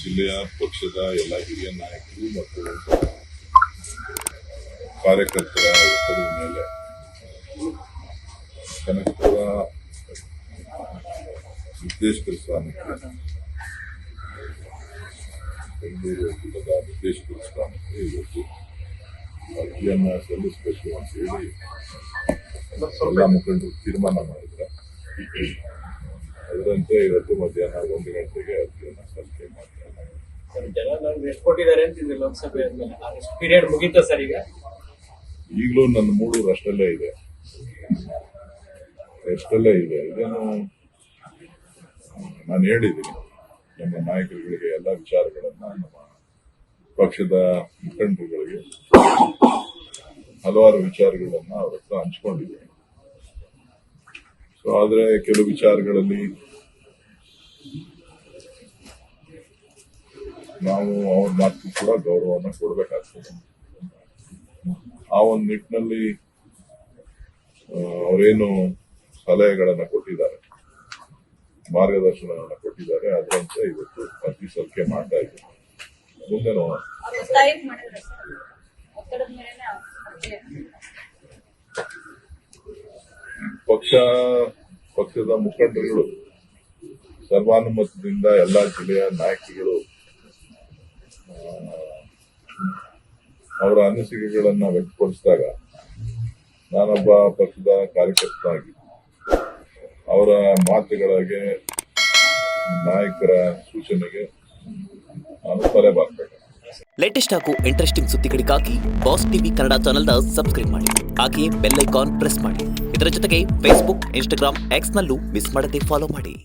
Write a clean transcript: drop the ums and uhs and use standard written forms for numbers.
ಜಿಲ್ಲೆಯ ಪಕ್ಷದ ಎಲ್ಲ ಹಿರಿಯ ನಾಯಕರು ಮತ್ತು ಕಾರ್ಯಕರ್ತರ ಒತ್ತಡದ ಮೇಲೆ ಕನಕಪುರ ನಿರ್ದೇಶಕರ ಸ್ಥಾನಕ್ಕೆ ಬೆಂಗಳೂರು ಒಕ್ಕೂಟದ ನಿರ್ದೇಶಕರ ಸ್ಥಾನಕ್ಕೆ ಇವತ್ತು ಅರ್ಜಿಯನ್ನು ಸಲ್ಲಿಸಬೇಕು ಅಂತೇಳಿ ಎಲ್ಲ ಮುಖಂಡರು ತೀರ್ಮಾನ ಮಾಡಿದ್ದಾರೆ. ಅದರಂತೆ ಇವತ್ತು ಮಧ್ಯಾಹ್ನ 1 ಗಂಟೆಗೆ ಅರ್ಜಿಯನ್ನು ಸಲ್ಲಿಕೆ ಮಾಡ್ತಾರೆ. ಜನ ಎಷ್ಟು ಕೊಟ್ಟಿದ್ದಾರೆ ಅಂತಿದೆ ಲೋಕಸಭೆ ಆದ್ಮೇಲೆ ಪೀರಿಯಡ್ ಮುಗೀತಾ ಸರ್? ಈಗಲೂ ನನ್ನ ಮೂಡು ಅಷ್ಟಲ್ಲೇ ಇದೆ. ಇದನ್ನು ನಾನು ಹೇಳಿದ್ದೀನಿ ನಮ್ಮ ನಾಯಕರುಗಳಿಗೆ, ಎಲ್ಲ ವಿಚಾರಗಳನ್ನ ನಮ್ಮ ಪಕ್ಷದ ಮುಖಂಡರುಗಳಿಗೆ ಹಲವಾರು ವಿಚಾರಗಳನ್ನ ಅವ್ರ ಹತ್ರ ಹಂಚ್ಕೊಂಡಿದ್ದೀನಿ. ಸೊ ಆದ್ರೆ ಕೆಲವು ವಿಚಾರಗಳಲ್ಲಿ ನಾವು ಅವ್ರ ಮಾತು ಕೂಡ ಗೌರವವನ್ನು ಕೊಡಬೇಕಾಗ್ತದೆ. ಆ ಒಂದು ನಿಟ್ಟಿನಲ್ಲಿ ಅವರೇನು ಸಲಹೆಗಳನ್ನ ಕೊಟ್ಟಿದ್ದಾರೆ, ಮಾರ್ಗದರ್ಶನವನ್ನು ಕೊಟ್ಟಿದ್ದಾರೆ, ಅದರಂತೆ ಇವತ್ತು ಅರ್ಜಿ ಸಲ್ಲಿಕೆ ಮಾಡ್ತಾ ಇದ್ದೀವಿ. ಮುಂದೆ ನೋಡೋಣ. ಪಕ್ಷದ ಮುಖಂಡರುಗಳು ಸರ್ವಾನುಮತದಿಂದ ಎಲ್ಲ ಜಿಲ್ಲೆಯ ನಾಯಕರುಗಳು ಅವರ ಅನಿಸಿಕೆಗಳನ್ನ ವ್ಯಕ್ತಪಡಿಸಿದಾಗ ನಾನೊಬ್ಬ ಪಕ್ಷದ ಕಾರ್ಯಕರ್ತನಾಗಿ ಅವರ ಮಾತುಗಳಿಗೆ, ನಾಯಕರ ಸೂಚನೆಗೆ ನಾನು ತಲೆ ಬಾಗಬೇಕು. ಲೇಟೆಸ್ಟ್ ಹಾಗೂ ಇಂಟ್ರೆಸ್ಟಿಂಗ್ ಸುದ್ದಿಗಳಿಗಾಗಿ ಬಾಸ್ ಟಿವಿ ಕನ್ನಡ ಚಾನೆಲ್ನ ಸಬ್ಸ್ಕ್ರೈಬ್ ಮಾಡಿ. ಹಾಗೆಯೇ ಬೆಲ್ ಐಕಾನ್ ಪ್ರೆಸ್ ಮಾಡಿ. ಇದರ ಜೊತೆಗೆ ಫೇಸ್ಬುಕ್, ಇನ್ಸ್ಟಾಗ್ರಾಮ್, ಎಕ್ಸ್ನಲ್ಲೂ ಮಿಸ್ ಮಾಡದೆ ಫಾಲೋ ಮಾಡಿ.